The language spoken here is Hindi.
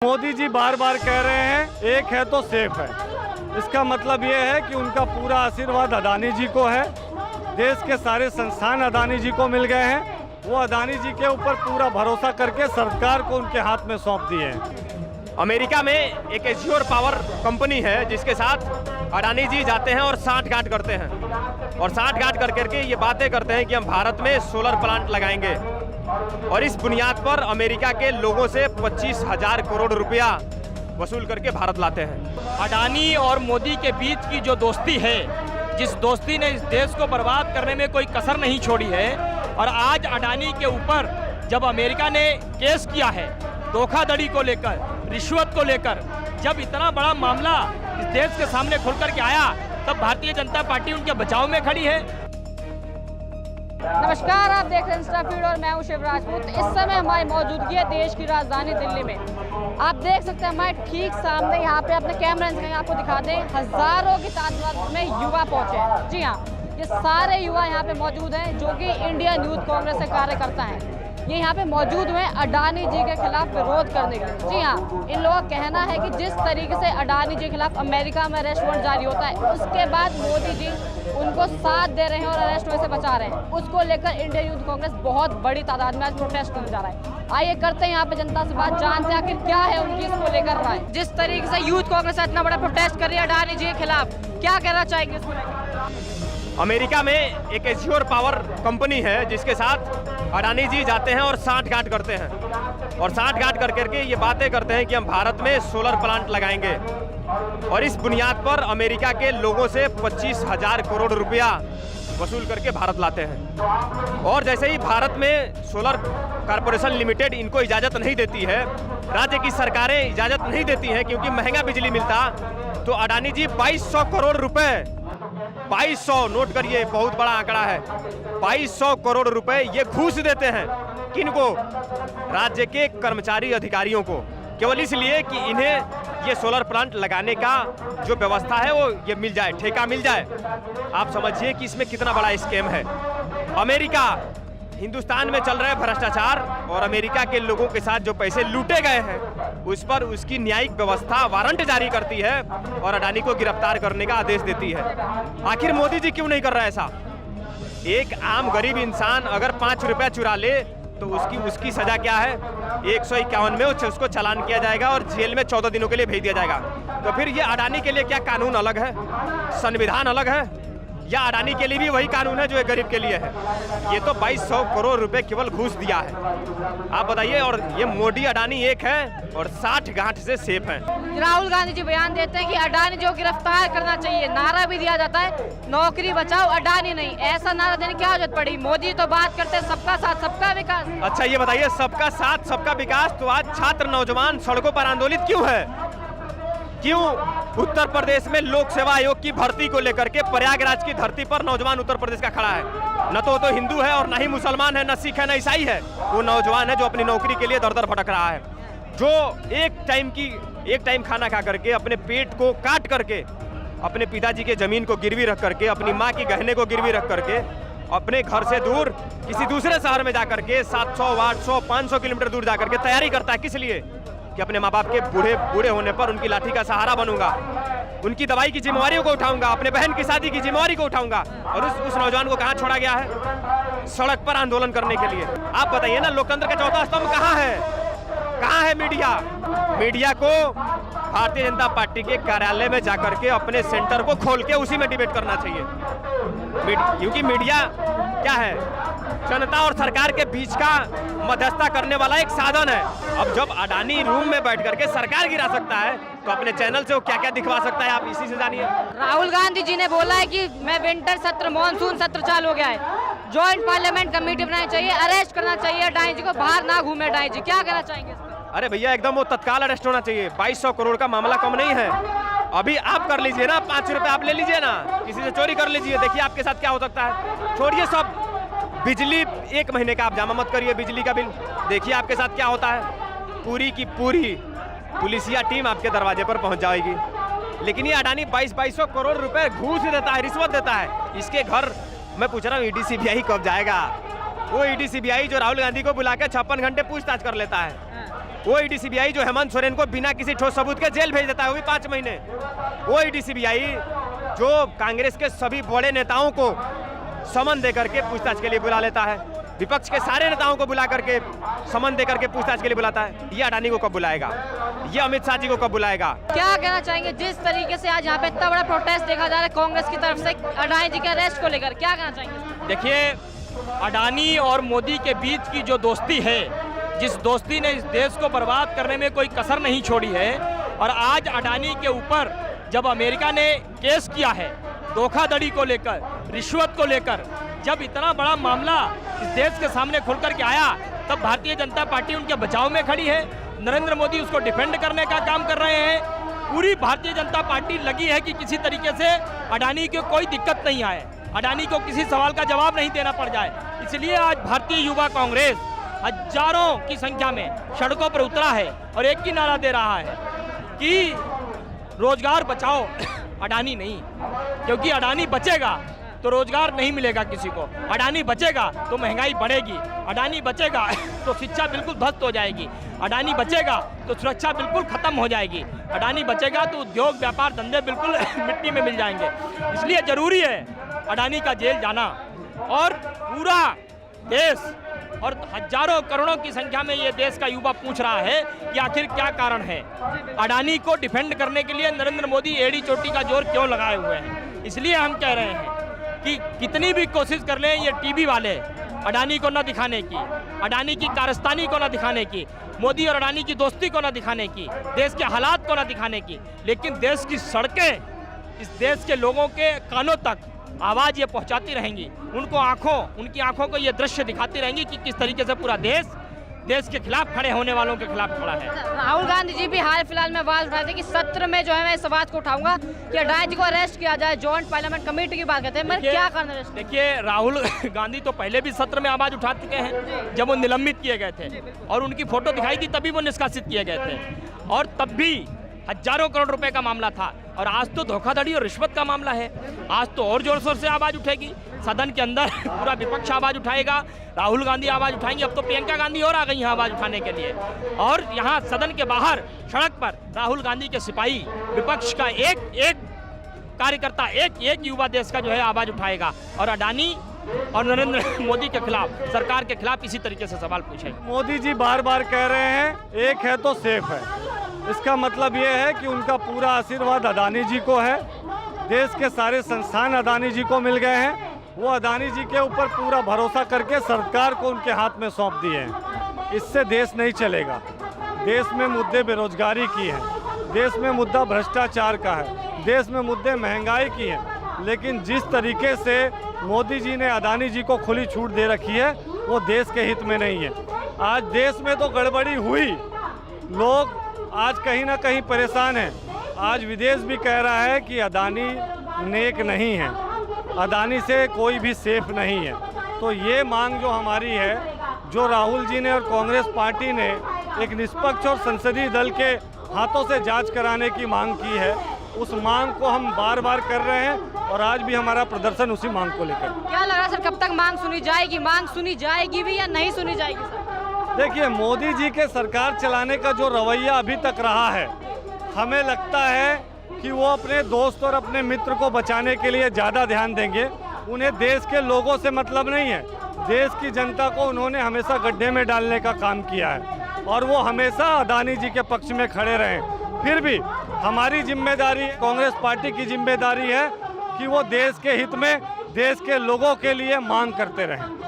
मोदी जी बार बार कह रहे हैं एक है तो सेफ है। इसका मतलब ये है कि उनका पूरा आशीर्वाद अडानी जी को है। देश के सारे संस्थान अडानी जी को मिल गए हैं। वो अडानी जी के ऊपर पूरा भरोसा करके सरकार को उनके हाथ में सौंप दिए हैं। अमेरिका में एक एज्योर पावर कंपनी है जिसके साथ अडानी जी जाते हैं और साठगांठ करते हैं और साठगांठ कर करके ये बातें करते हैं कि हम भारत में सोलर प्लांट लगाएंगे और इस बुनियाद पर अमेरिका के लोगों से 25,000 करोड़ रुपया वसूल करके भारत लाते हैं। अडानी और मोदी के बीच की जो दोस्ती है, जिस दोस्ती ने इस देश को बर्बाद करने में कोई कसर नहीं छोड़ी है, और आज अडानी के ऊपर जब अमेरिका ने केस किया है धोखाधड़ी को लेकर, रिश्वत को लेकर, जब इतना बड़ा मामला इस देश के सामने खुल करके आया, तब भारतीय जनता पार्टी उनके बचाव में खड़ी है। नमस्कार, आप देख रहे हैं इंस्टा फीड और मैं हूं शिव राजपूत। इस समय हमारी मौजूदगी है देश की राजधानी दिल्ली में। आप देख सकते हैं हमारे ठीक सामने, यहाँ पे अपने कैमरा से आपको दिखा दें, हजारों की तादाद में युवा पहुंचे हैं। जी हाँ, ये सारे युवा यहाँ पे मौजूद हैं जो कि इंडियन यूथ कांग्रेस से कार्यकर्ता हैं। ये यहाँ पे मौजूद हुए अडानी जी के खिलाफ विरोध करने के लिए। जी हाँ, इन लोगों का कहना है कि जिस तरीके से अडानी जी के खिलाफ अमेरिका में अरेस्ट वारंट जारी होता है, उसके बाद मोदी जी उनको साथ दे रहे हैं और अरेस्ट होने से बचा रहे हैं, उसको लेकर इंडियन यूथ कांग्रेस बहुत बड़ी तादाद में आज प्रोटेस्ट करने जा रहा है। आइए करते हैं यहाँ पे जनता से बात, जानते हैं आखिर क्या है उनकी इसको लेकर राय। जिस तरीके से यूथ कांग्रेस इतना बड़ा प्रोटेस्ट कर रही है अडानी जी के खिलाफ, क्या कहना चाहेंगे इसको लेकर? अमेरिका में एक एज्योर पावर कंपनी है जिसके साथ अडानी जी जाते हैं और साठगांठ करते हैं और साठगांठ कर करके ये बातें करते हैं कि हम भारत में सोलर प्लांट लगाएंगे और इस बुनियाद पर अमेरिका के लोगों से 25,000 करोड़ रुपया वसूल करके भारत लाते हैं। और जैसे ही भारत में सोलर कॉर्पोरेशन लिमिटेड इनको इजाज़त नहीं देती है, राज्य की सरकारें इजाज़त नहीं देती हैं क्योंकि महंगा बिजली मिलता, तो अडानी जी 2200 करोड़ रुपए, 2200 नोट करिए, बहुत बड़ा आंकड़ा है, 2200 करोड़ रुपए ये घूस देते हैं। किनको? राज्य के कर्मचारी अधिकारियों को, केवल इसलिए कि इन्हें ये सोलर प्लांट लगाने का जो व्यवस्था है वो ये मिल जाए, ठेका मिल जाए। आप समझिए कि इसमें कितना बड़ा स्कैम है। अमेरिका, हिंदुस्तान में चल रहे भ्रष्टाचार और अमेरिका के लोगों के साथ जो पैसे लूटे गए हैं उस पर उसकी न्यायिक व्यवस्था वारंट जारी करती है और अडानी को गिरफ्तार करने का आदेश देती है। आखिर मोदी जी क्यों नहीं कर रहा है ऐसा? एक आम गरीब इंसान अगर 5 रुपया चुरा ले तो उसकी सजा क्या है? 151 में उसको चालान किया जाएगा और जेल में 14 दिनों के लिए भेज दिया जाएगा। तो फिर ये अडानी के लिए क्या कानून अलग है, संविधान अलग है, या अडानी के लिए भी वही कानून है जो एक गरीब के लिए है? ये तो 2200 करोड़ रुपए केवल घूस दिया है। आप बताइए, और ये मोदी अडानी एक है और साठगांठ से सेफ है। राहुल गांधी जी बयान देते हैं कि अडानी जो गिरफ्तार करना चाहिए, नारा भी दिया जाता है नौकरी बचाओ अडानी नहीं। ऐसा नारा देने की क्या जरूरत पड़ी? मोदी तो बात करते हैं सबका साथ सबका विकास। अच्छा ये बताइए, सबका साथ सबका विकास, तो आज छात्र नौजवान सड़कों पर आंदोलित क्यों है? क्यों? उत्तर प्रदेश में लोक सेवा आयोग की भर्ती को लेकर के प्रयागराज की धरती पर नौजवान उत्तर प्रदेश का खड़ा है। न तो हिंदू है और न ही मुसलमान है, न सिख है, न ईसाई है। वो नौजवान है जो अपनी नौकरी के लिए दर दर भटक रहा है, जो एक टाइम खाना खा करके अपने पेट को काट करके अपने पिताजी के जमीन को गिरवी रख करके, अपनी माँ की गहने को गिरवी रख करके, अपने घर से दूर किसी दूसरे शहर में जाकर के 700, 800, 500 किलोमीटर दूर जाकर के तैयारी करता है। किस लिए? कि अपने माँ बाप के बूढ़े होने पर उनकी लाठी का सहारा बनूंगा, उनकी दवाई की जिम्मेवारियों को उठाऊंगा, अपने बहन की शादी की जिम्मेवारी को उठाऊंगा। और उस नौजवान को कहाँ छोड़ा गया है? सड़क पर आंदोलन करने के लिए। आप बताइए ना, लोकतंत्र का चौथा स्तंभ कहाँ है? कहाँ है मीडिया? मीडिया को भारतीय जनता पार्टी के कार्यालय में जाकर के अपने सेंटर को खोल के उसी में डिबेट करना चाहिए, क्योंकि मीडिया क्या है? जनता और सरकार के बीच का मध्यस्थता करने वाला एक साधन है। अब जब अडानी रूम में बैठ करके सरकार गिरा सकता है तो अपने चैनल से वो क्या क्या दिखवा सकता है, आप इसी से जानिए। राहुल गांधी जी ने बोला है कि मैं विंटर सत्र, मानसून सत्र चालू हो गया है, ज्वाइंट पार्लियामेंट कमेटी बनानी चाहिए, अरेस्ट करना चाहिए अडानी जी को, बाहर ना घूमे अडानी जी। क्या कहना चाहेंगे इस पर? अरे भैया, एकदम वो तत्काल अरेस्ट होना चाहिए। 2200 करोड़ का मामला कम नहीं है। अभी आप कर लीजिए ना, 5 रुपए आप ले लीजिए ना, किसी से चोरी कर लीजिए, देखिए आपके साथ क्या हो सकता है। छोड़िए सब, बिजली 1 महीने का आप जमा मत करिए, बिजली का बिल देखिए आपके साथ क्या होता है। पूरी की पूरी पुलिसिया टीम आपके दरवाजे पर पहुंच जाएगी। लेकिन ये अडानी 2200 करोड़ रुपए घूस देता है, रिश्वत देता है। इसके घर मैं पूछ रहा हूँ ईडी सीबीआई कब जाएगा? वो ईडी सीबीआई जो राहुल गांधी को बुला के 56 घंटे पूछताछ कर लेता है, वो ईडी सीबीआई जो हेमंत सोरेन को बिना किसी ठोस सबूत के जेल भेज देता है, वो भी 5 महीने। वो ईडी सीबीआई जो कांग्रेस के सभी बड़े नेताओं को समन दे करके पूछताछ के लिए बुला लेता है, विपक्ष के सारे नेताओं को बुला करके समन दे करके पूछताछ के लिए बुलाता है, ये अडानी को कब बुलाएगा, ये अमित शाह जी को कब बुलाएगा? क्या कहना चाहेंगे जिस तरीके से आज यहाँ पे इतना बड़ा प्रोटेस्ट देखा जा रहा है कांग्रेस की तरफ से अडानी जी के अरेस्ट को लेकर, क्या कहना चाहेंगे? देखिए, अडानी और मोदी के बीच की जो दोस्ती है, जिस दोस्ती ने इस देश को बर्बाद करने में कोई कसर नहीं छोड़ी है, और आज अडानी के ऊपर जब अमेरिका ने केस किया है धोखाधड़ी को लेकर, रिश्वत को लेकर, जब इतना बड़ा मामला इस देश के सामने खुलकर के आया, तब भारतीय जनता पार्टी उनके बचाव में खड़ी है। नरेंद्र मोदी उसको डिफेंड करने का काम कर रहे हैं। पूरी भारतीय जनता पार्टी लगी है कि किसी तरीके से अडानी को कोई दिक्कत नहीं आए, अडानी को किसी सवाल का जवाब नहीं देना पड़ जाए। इसलिए आज भारतीय युवा कांग्रेस हजारों की संख्या में सड़कों पर उतरा है और एक ही नारा दे रहा है कि रोजगार बचाओ, अडानी नहीं। क्योंकि अडानी बचेगा तो रोजगार नहीं मिलेगा किसी को, अडानी बचेगा तो महंगाई बढ़ेगी, अडानी बचेगा तो शिक्षा बिल्कुल ध्वस्त हो जाएगी, अडानी बचेगा तो सुरक्षा बिल्कुल खत्म हो जाएगी, अडानी बचेगा तो उद्योग व्यापार धंधे बिल्कुल मिट्टी में मिल जाएंगे। इसलिए जरूरी है अडानी का जेल जाना, और पूरा देश और हजारों करोड़ों की संख्या में ये देश का युवा पूछ रहा है कि आखिर क्या कारण है, अडानी को डिफेंड करने के लिए नरेंद्र मोदी एड़ी चोटी का जोर क्यों लगाए हुए हैं। इसलिए हम कह रहे हैं कि कितनी भी कोशिश कर लें ये टीवी वाले अडानी को न दिखाने की, अडानी की कारस्तानी को न दिखाने की, मोदी और अडानी की दोस्ती को न दिखाने की, देश के हालात को न दिखाने की, लेकिन देश की सड़कें इस देश के लोगों के कानों तक आवाज़ ये पहुंचाती रहेंगी, उनकी आंखों को ये दृश्य दिखाती रहेंगी कि किस तरीके से पूरा देश के खिलाफ खड़े होने वालों के खिलाफ खड़ा है। राहुल गांधी जी भी हाल फिलहाल में आवाज उठाए थे कि सत्र में जो है मैं इस बात को उठाऊंगा कि अडानी जी को अरेस्ट किया जाए, जॉइंट पार्लियामेंट कमेटी की बात करते हैं, मैं क्या करना है? देखिए, राहुल गांधी तो पहले भी सत्र में आवाज उठा चुके हैं, जब वो निलंबित किए गए थे और उनकी फोटो दिखाई थी तभी वो निष्कासित किए गए थे, और तब भी हजारों करोड़ रुपए का मामला था। और आज तो धोखाधड़ी और रिश्वत का मामला है, आज तो और जोर शोर से आवाज उठेगी, सदन के अंदर पूरा विपक्ष आवाज उठाएगा, राहुल गांधी आवाज उठाएंगे, अब तो प्रियंका गांधी और आ गई हैं आवाज उठाने के लिए, और यहाँ सदन के बाहर सड़क पर राहुल गांधी के सिपाही, विपक्ष का एक कार्यकर्ता, एक युवा देश का जो है आवाज उठाएगा, और अडानी और नरेंद्र मोदी के खिलाफ, सरकार के खिलाफ इसी तरीके से सवाल पूछेगा। मोदी जी बार बार कह रहे हैं एक है तो सेफ है, इसका मतलब ये है कि उनका पूरा आशीर्वाद अडानी जी को है, देश के सारे संस्थान अडानी जी को मिल गए हैं, वो अडानी जी के ऊपर पूरा भरोसा करके सरकार को उनके हाथ में सौंप दिए हैं। इससे देश नहीं चलेगा। देश में मुद्दे बेरोजगारी की हैं, देश में मुद्दा भ्रष्टाचार का है, देश में मुद्दे महंगाई की हैं, लेकिन जिस तरीके से मोदी जी ने अडानी जी को खुली छूट दे रखी है वो देश के हित में नहीं है। आज देश में तो गड़बड़ी हुई, लोग आज कहीं ना कहीं परेशान हैं, आज विदेश भी कह रहा है कि अडानी नेक नहीं है, अडानी से कोई भी सेफ नहीं है। तो ये मांग जो हमारी है, जो राहुल जी ने और कांग्रेस पार्टी ने एक निष्पक्ष और संसदीय दल के हाथों से जांच कराने की मांग की है, उस मांग को हम बार बार कर रहे हैं और आज भी हमारा प्रदर्शन उसी मांग को लेकर। क्या लग रहा है सर, कब तक मांग सुनी जाएगी? मांग सुनी जाएगी भी या नहीं सुनी जाएगी सर? देखिए, मोदी जी के सरकार चलाने का जो रवैया अभी तक रहा है, हमें लगता है कि वो अपने दोस्त और अपने मित्र को बचाने के लिए ज़्यादा ध्यान देंगे। उन्हें देश के लोगों से मतलब नहीं है, देश की जनता को उन्होंने हमेशा गड्ढे में डालने का काम किया है और वो हमेशा अडानी जी के पक्ष में खड़े रहे। फिर भी हमारी जिम्मेदारी, कांग्रेस पार्टी की जिम्मेदारी है कि वो देश के हित में, देश के लोगों के लिए मांग करते रहें।